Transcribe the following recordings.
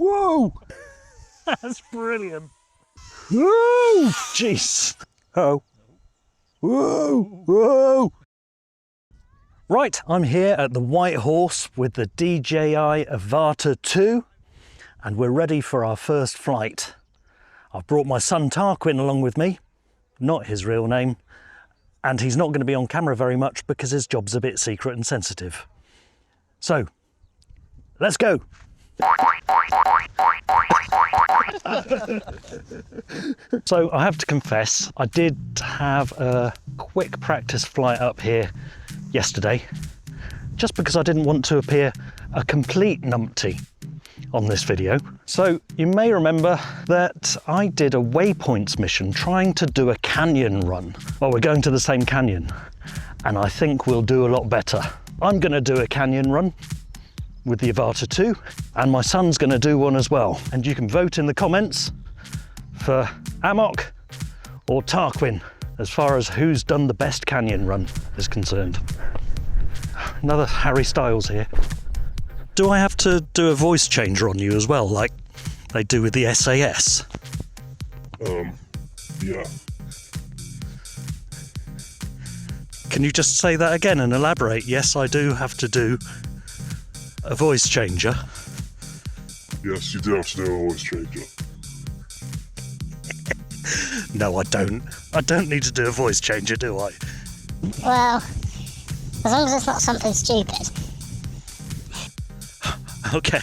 Whoa! That's brilliant. Whoa! Jeez. Uh-oh. Whoa! Whoa! Right, I'm here at the White Horse with the DJI Avata 2 and we're ready for our first flight. I've brought my son Tarquin along with me, not his real name, and he's not going to be on camera very much because his job's a bit secret and sensitive. So, let's go! So I have to confess, I did have a quick practice flight up here yesterday, just because I didn't want to appear a complete numpty on this video. So you may remember that I did a waypoints mission trying to do a canyon run. Well, we're going to the same canyon, and I think we'll do a lot better. I'm going to do a canyon run with the Avata 2, and my son's going to do one as well. And you can vote in the comments for Amok or Tarquin as far as who's done the best canyon run is concerned. Another Harry Styles here. Do I have to do a voice changer on you as well, like they do with the SAS? Yeah. Can you just say that again and elaborate? Yes, I do have to do a voice changer. Yes, you do have to do a voice changer. No, I don't. I don't need to do a voice changer, do I? Well, as long as it's not something stupid. Okay.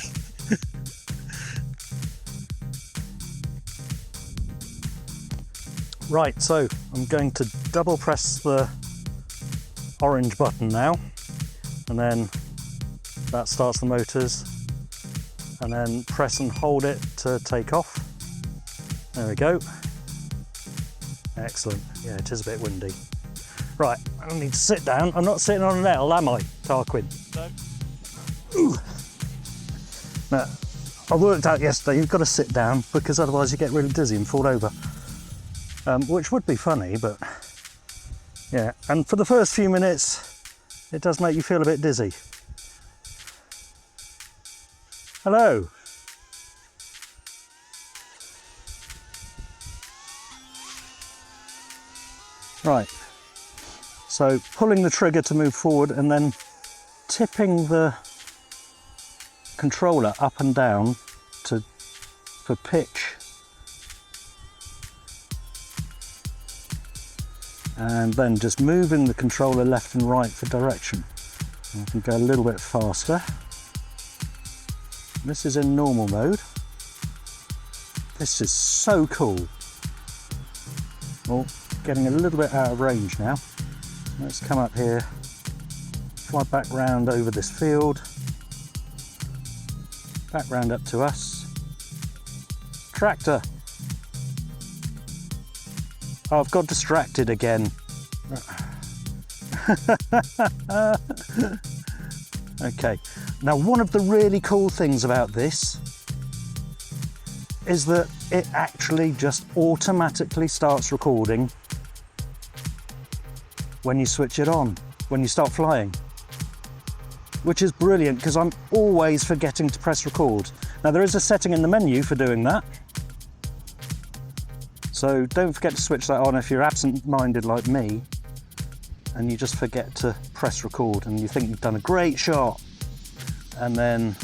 Right, so I'm going to double press the orange button now, and then that starts the motors, and then press and hold it to take off. There we go. Excellent. Yeah, it is a bit windy. Right, I need to sit down. I'm not sitting on an L, am I, Tarquin? No. Ooh. Now, I worked out yesterday, you've got to sit down because otherwise you get really dizzy and fall over. Which would be funny, but yeah. And for the first few minutes, it does make you feel a bit dizzy. Hello. Right, so pulling the trigger to move forward and then tipping the controller up and down for pitch, and then just moving the controller left and right for direction. I can go a little bit faster. This is in normal mode. This is so cool. Oh, getting a little bit out of range now. Let's come up here, fly back round over this field, back round up to us. Tractor. Oh, I've got distracted again. Okay, now one of the really cool things about this is that it actually just automatically starts recording when you switch it on, when you start flying, which is brilliant because I'm always forgetting to press record. Now there is a setting in the menu for doing that, so don't forget to switch that on if you're absent-minded like me and you just forget to press record and you think you've done a great shot, and then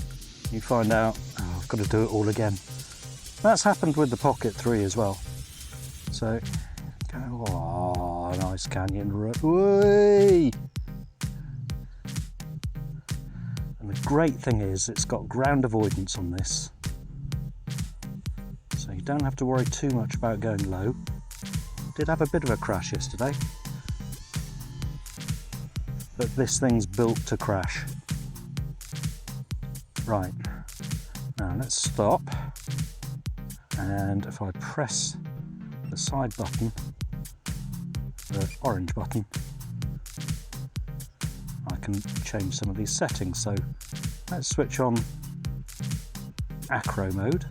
you find out, oh, I've got to do it all again. That's happened with the Pocket 3 as well. So, oh, nice canyon run. Whee! And the great thing is it's got ground avoidance on this. So you don't have to worry too much about going low. Did have a bit of a crash yesterday, but this thing's built to crash. Right, now let's stop. And if I press the side button, the orange button, I can change some of these settings. So let's switch on Acro Mode.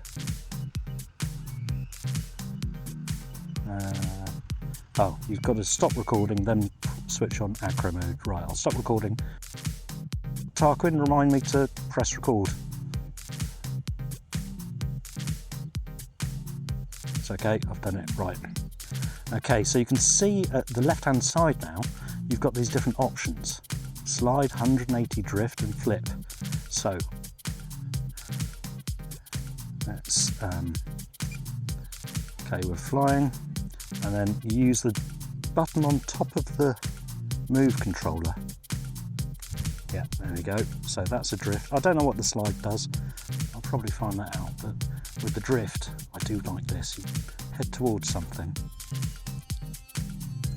Oh, you've got to stop recording, then switch on Acro Mode. Right, I'll stop recording. Tarquin, remind me to press record. It's okay, I've done it right. Okay, so you can see at the left hand side now, you've got these different options. Slide, 180 drift and flip. So, let's, okay, we're flying, and then you use the button on top of the move controller. Yeah, there we go. So that's a drift. I don't know what the slide does. I'll probably find that out, but with the drift, I do like this. You head towards something.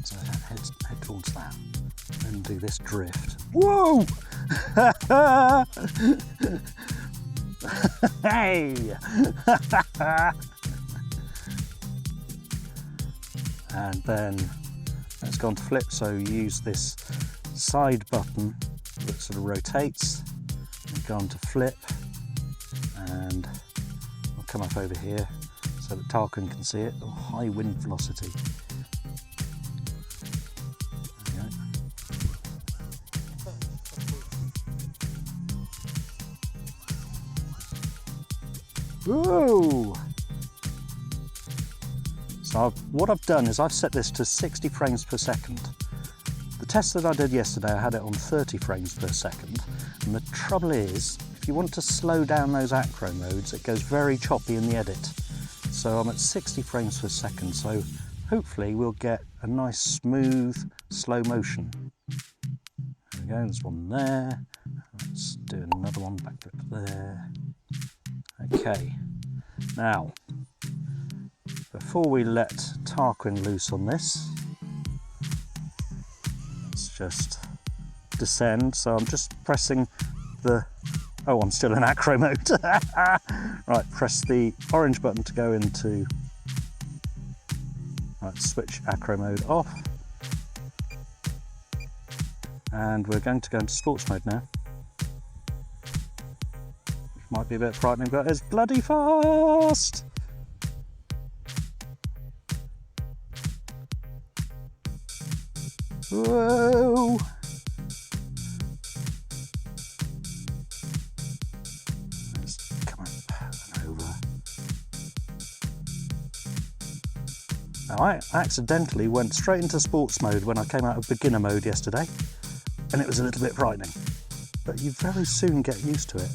So head towards that. And do this drift. Whoa! Hey! And then let's go on to flip. So use this side button that sort of rotates, and go on to flip, and I'll come up over here so that Tarquin can see it. Oh, high wind velocity. There we go. Whoa! So what I've done is I've set this to 60 frames per second. The test that I did yesterday, I had it on 30 frames per second, and the trouble is, if you want to slow down those acro modes, it goes very choppy in the edit. So I'm at 60 frames per second, so hopefully we'll get a nice smooth slow motion. There we go, there's one there. Let's do another one, backflip there. Okay, now, before we let Tarquin loose on this, just descend. So I'm just pressing the, oh, I'm still in acro mode. Right, press the orange button to go into, right, switch acro mode off. And we're going to go into sports mode now. Which might be a bit frightening, but it's bloody fast. Whoa! Let's come up and over. Now I accidentally went straight into sports mode when I came out of beginner mode yesterday, and it was a little bit frightening, but you very soon get used to it.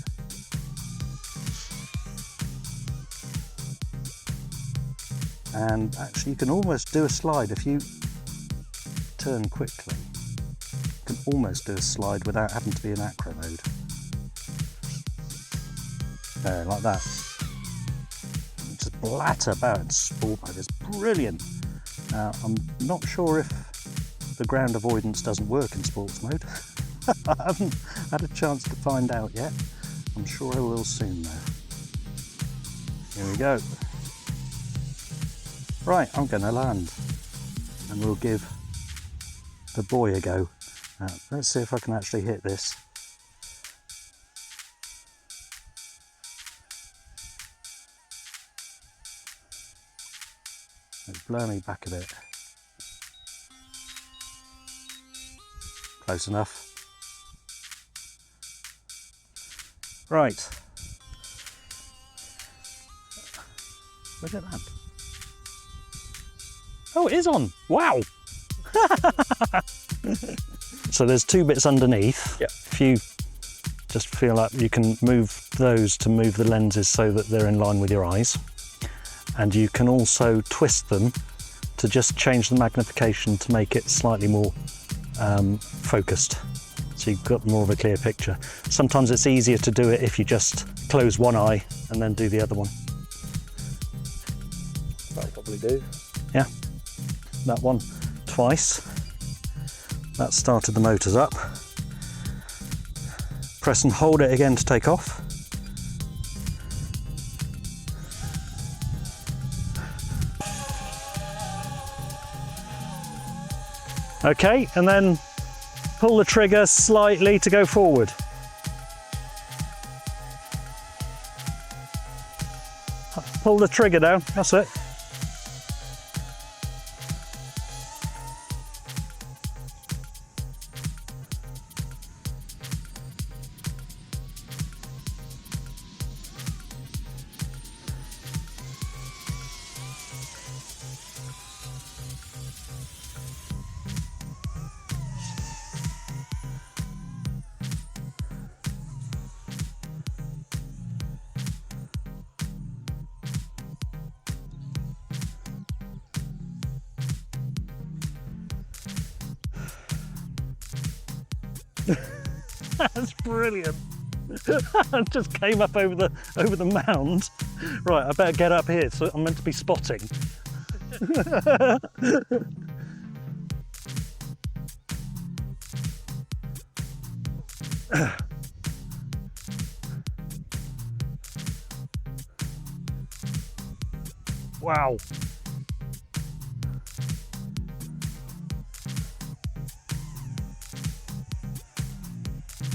And actually you can almost do a slide if you turn quickly. You can almost do a slide without having to be in acro mode. There, like that. Just blatter about in sport mode. It's brilliant. Now, I'm not sure if the ground avoidance doesn't work in sports mode. I haven't had a chance to find out yet. I'm sure I will soon though. Here we go. Right, I'm going to land, and we'll give the boy a go. Let's see if I can actually hit this. Let's blur me back a bit. Close enough. Right. Where'd it land? Oh, it is on. Wow. So there's two bits underneath. Yep. If you just feel like you can move those to move the lenses so that they're in line with your eyes. And you can also twist them to just change the magnification to make it slightly more focused. So you've got more of a clear picture. Sometimes it's easier to do it if you just close one eye and then do the other one. That'll probably do. Yeah, that one twice. That started the motors up. Press and hold it again to take off. Okay, and then pull the trigger slightly to go forward. Pull the trigger down, that's it. That's brilliant. I just came up over the mound. Right, I better get up here, so I'm meant to be spotting. Wow.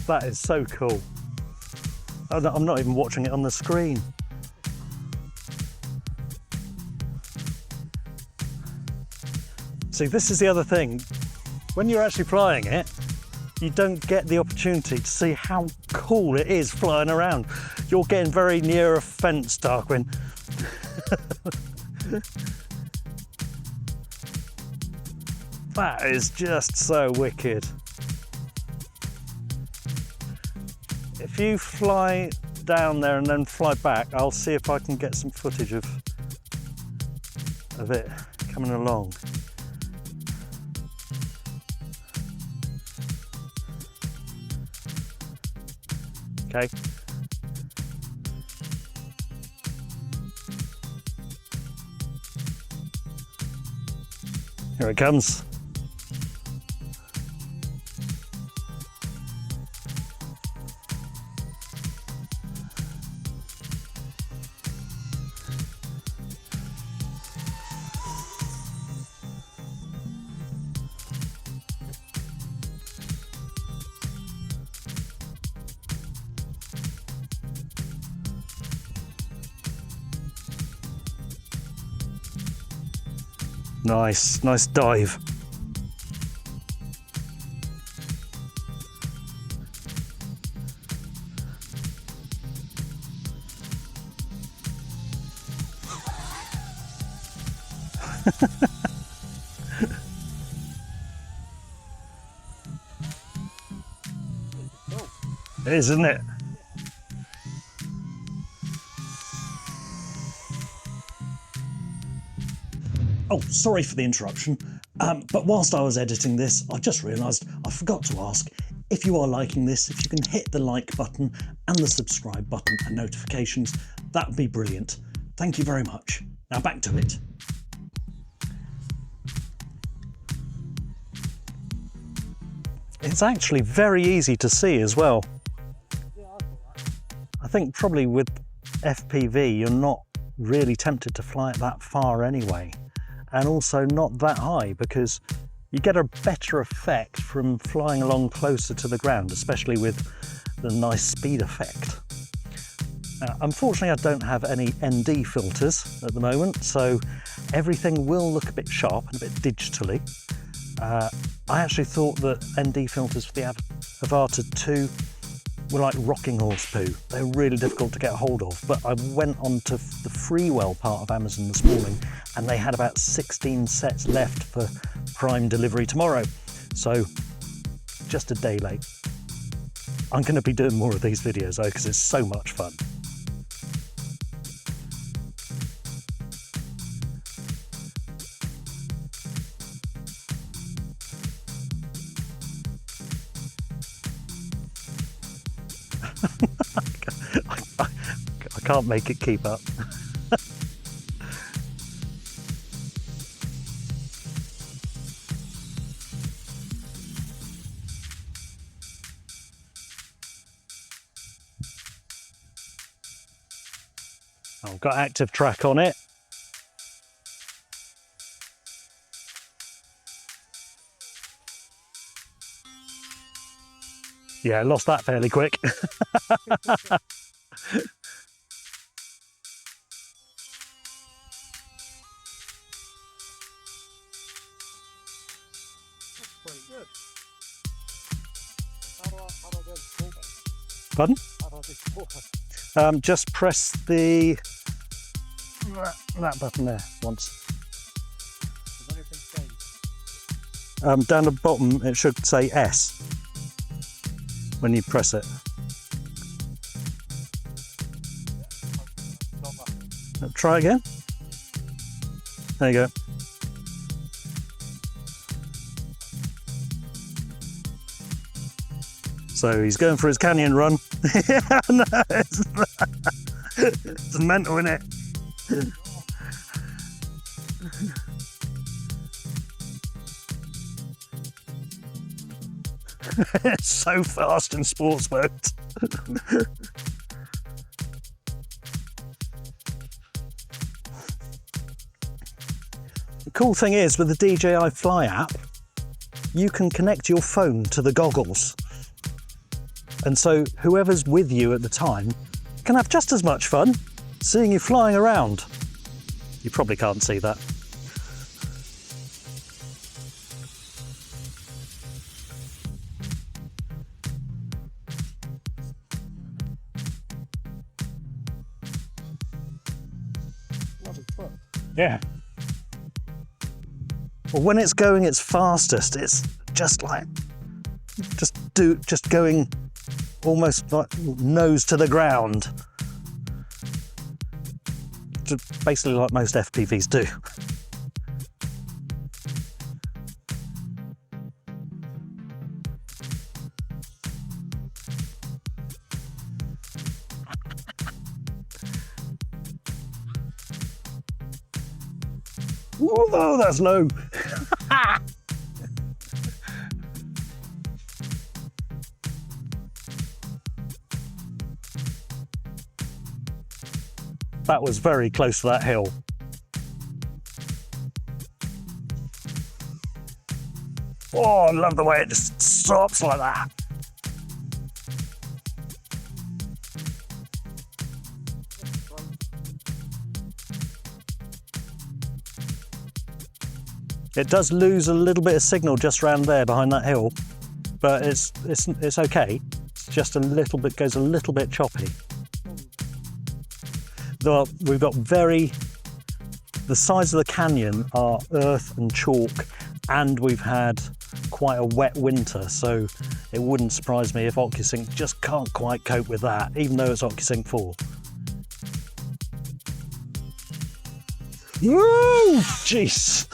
That is so cool. I'm not even watching it on the screen. See, this is the other thing. When you're actually flying it, you don't get the opportunity to see how cool it is flying around. You're getting very near a fence, Tarquin. That is just so wicked. If you fly down there and then fly back, I'll see if I can get some footage of it coming along. Okay. Here it comes. Nice, nice dive. It is, isn't it? Oh, sorry for the interruption, but whilst I was editing this, I just realised I forgot to ask, if you are liking this, if you can hit the like button and the subscribe button and notifications, that would be brilliant. Thank you very much. Now back to it. It's actually very easy to see as well. I think probably with FPV, you're not really tempted to fly it that far anyway. And also not that high, because you get a better effect from flying along closer to the ground, especially with the nice speed effect. Unfortunately, I don't have any ND filters at the moment, so everything will look a bit sharp and a bit digitally. I actually thought that ND filters for the Avata 2 were like rocking horse poo. They're really difficult to get a hold of, but I went onto the Freewell part of Amazon this morning and they had about 16 sets left for prime delivery tomorrow. So just a day late. I'm going to be doing more of these videos though, because it's so much fun. I can't make it keep up. I've got active track on it. Yeah, I lost that fairly quick. Pretty good. How do I go full then? Pardon? How do I do full? Just press that button there once. Does anything change? Down the bottom it should say S when you press it. Not that. Try again. There you go. So he's going for his canyon run. Yeah, no, it's mental, innit? It's so fast in sports mode. The cool thing is with the DJI Fly app, you can connect your phone to the goggles. And so whoever's with you at the time can have just as much fun seeing you flying around. You probably can't see that. Yeah. Well, when it's going its fastest, it's just like, just going almost like nose to the ground. Just basically like most FPVs do. Oh, that's low. That was very close to that hill. Oh, I love the way it just stops like that. It does lose a little bit of signal just round there behind that hill, but it's okay. It's just a little bit, goes a little bit choppy. Well, we've got the sides of the canyon are earth and chalk, and we've had quite a wet winter, so it wouldn't surprise me if OcuSync just can't quite cope with that, even though it's OcuSync 4. Woo! Jeez!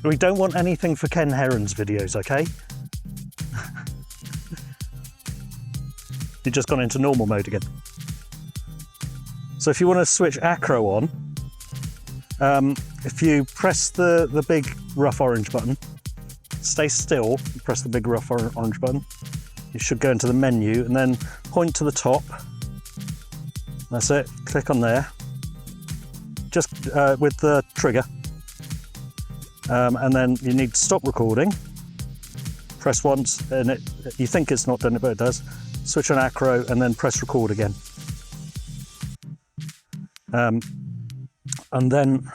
We don't want anything for Ken Heron's videos, okay? You've just gone into normal mode again. So if you want to switch Acro on, if you press the big rough orange button, stay still, press the big rough orange button, you should go into the menu and then point to the top. That's it, click on there, just with the trigger, and then you need to stop recording, press once, and you think it's not done it, but it does. Switch on Acro and then press record again. And then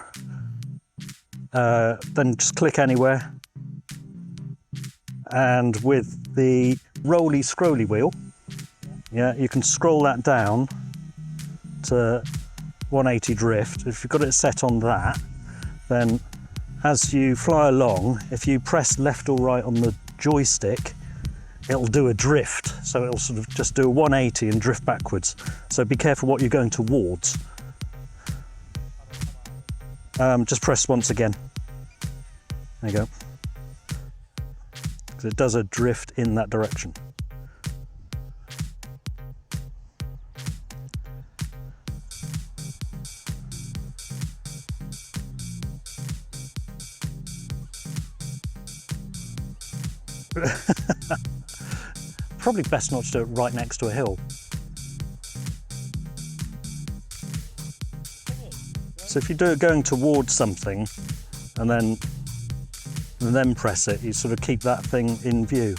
just click anywhere, and with the rolly scrolly wheel, yeah, you can scroll that down to 180 drift. If you've got it set on that, then as you fly along, if you press left or right on the joystick, it'll do a drift. So it'll sort of just do a 180 and drift backwards. So be careful what you're going towards. Just press once again. There you go. Because it does a drift in that direction. Probably best not to do it right next to a hill. So if you do it going towards something and then press it, you sort of keep that thing in view.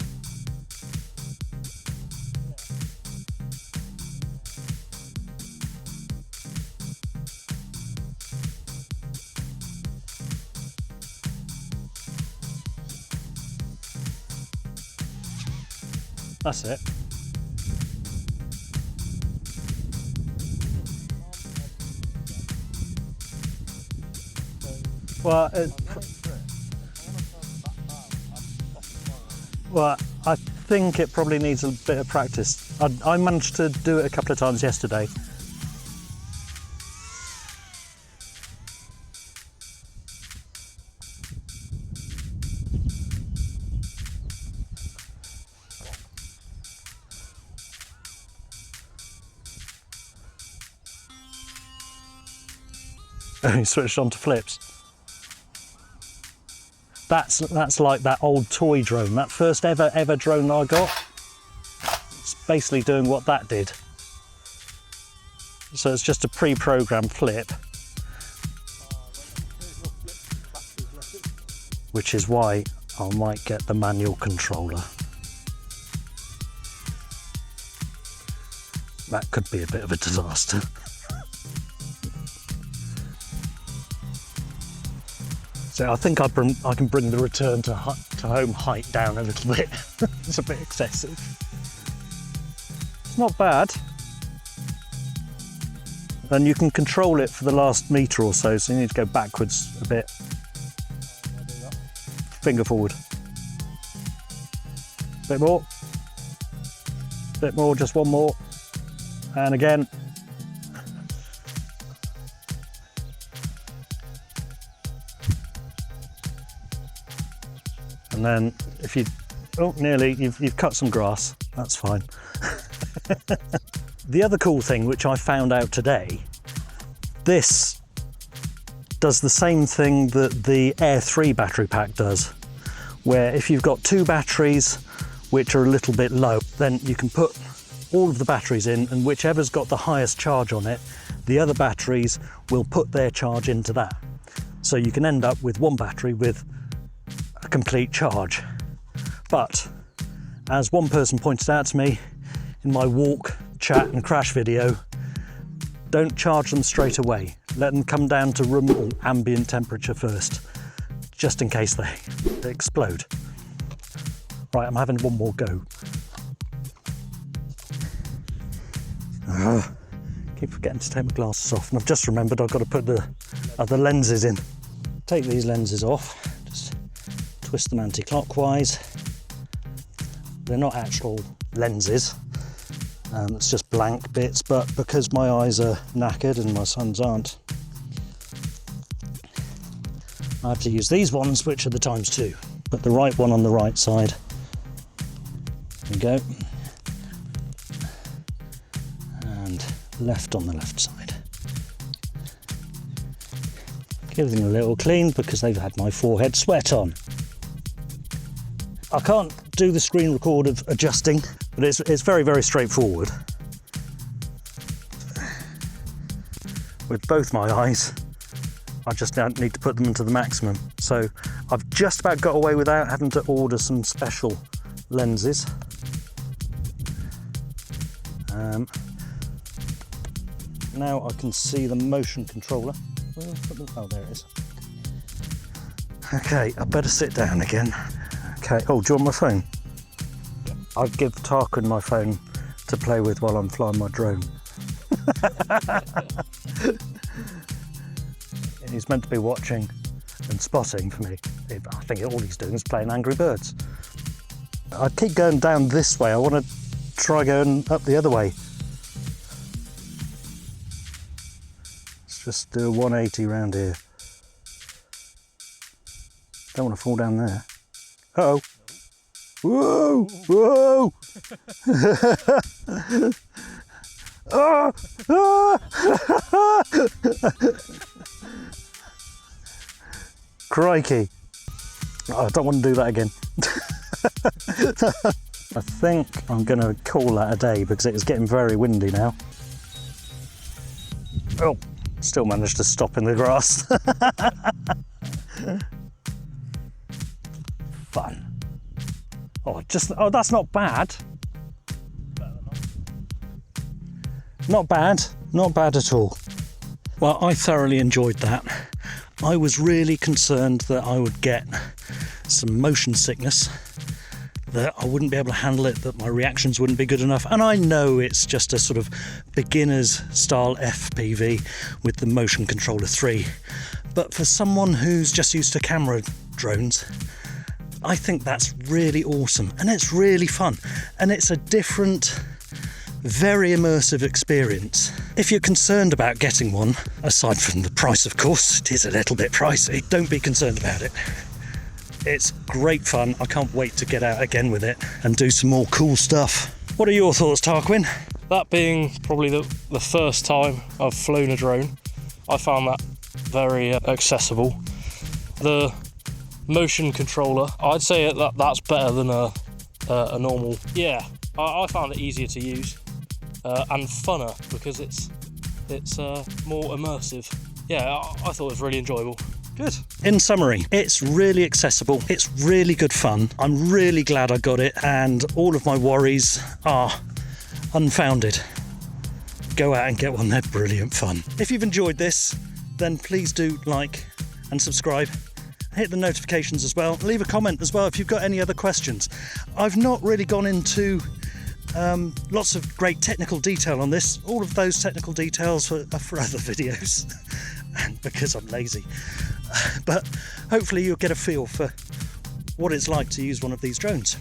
That's it. Well, I think it probably needs a bit of practice. I managed to do it a couple of times yesterday. Oh, you switched on to flips. That's like that old toy drone, that first ever drone that I got. It's basically doing what that did. So it's just a pre-programmed flip, which is why I might get the manual controller. That could be a bit of a disaster. So I think I can bring the return to home height down a little bit. It's a bit excessive. It's not bad. And you can control it for the last metre or so, so you need to go backwards a bit. Finger forward. Bit more. Bit more, just one more. And again. And then if you, oh, nearly, you've cut some grass, that's fine. The other cool thing, which I found out today, this does the same thing that the Air 3 battery pack does, where if you've got two batteries which are a little bit low, then you can put all of the batteries in, and whichever's got the highest charge on it, the other batteries will put their charge into that. So you can end up with one battery with a complete charge. But as one person pointed out to me in my walk, chat and crash video, don't charge them straight away. Let them come down to room or ambient temperature first, just in case they explode. Right, I'm having one more go. Keep forgetting to take my glasses off, and I've just remembered I've got to put the other lenses in. Take these lenses off, just twist them anti-clockwise. They're not actual lenses, it's just blank bits, but because my eyes are knackered and my son's aren't, I have to use these ones, which are the ×2. Put the right one on the right side. There we go. And left on the left side. Give them a little clean because they've had my forehead sweat on. I can't do the screen record of adjusting, but it's very, very straightforward. With both my eyes, I just need to put them into the maximum. So I've just about got away without having to order some special lenses. Now I can see the motion controller. Oh, there it is. Okay, I better sit down again. Okay, oh, do you want my phone? I'd give Tarquin my phone to play with while I'm flying my drone. He's meant to be watching and spotting for me. I think all he's doing is playing Angry Birds. I keep going down this way. I want to try going up the other way. Let's just do a 180 round here. Don't want to fall down there. Uh-oh. Whoa! Whoa! Ah! Ah! Crikey. Oh, I don't want to do that again. I think I'm going to call that a day because it's getting very windy now. Oh, still managed to stop in the grass. Fun. Oh, that's not bad. Not bad, not bad at all. Well, I thoroughly enjoyed that. I was really concerned that I would get some motion sickness, that I wouldn't be able to handle it, that my reactions wouldn't be good enough. And I know it's just a sort of beginner's style FPV with the Motion Controller 3. But for someone who's just used to camera drones, I think that's really awesome. And it's really fun. And it's a different, very immersive experience. If you're concerned about getting one, aside from the price, of course, it is a little bit pricey, don't be concerned about it. It's great fun. I can't wait to get out again with it and do some more cool stuff. What are your thoughts, Tarquin? That being probably the first time I've flown a drone, I found that very accessible. The motion controller, I'd say that's better than a normal. Yeah, I found it easier to use and funner because it's more immersive. Yeah, I thought it was really enjoyable. Good. In summary, it's really accessible, it's really good fun. I'm really glad I got it, and all of my worries are unfounded. Go out and get one, they're brilliant fun. If you've enjoyed this, then please do like and subscribe. Hit the notifications as well. Leave a comment as well if you've got any other questions. I've not really gone into lots of great technical detail on this. All of those technical details are for other videos because I'm lazy. But hopefully you'll get a feel for what it's like to use one of these drones.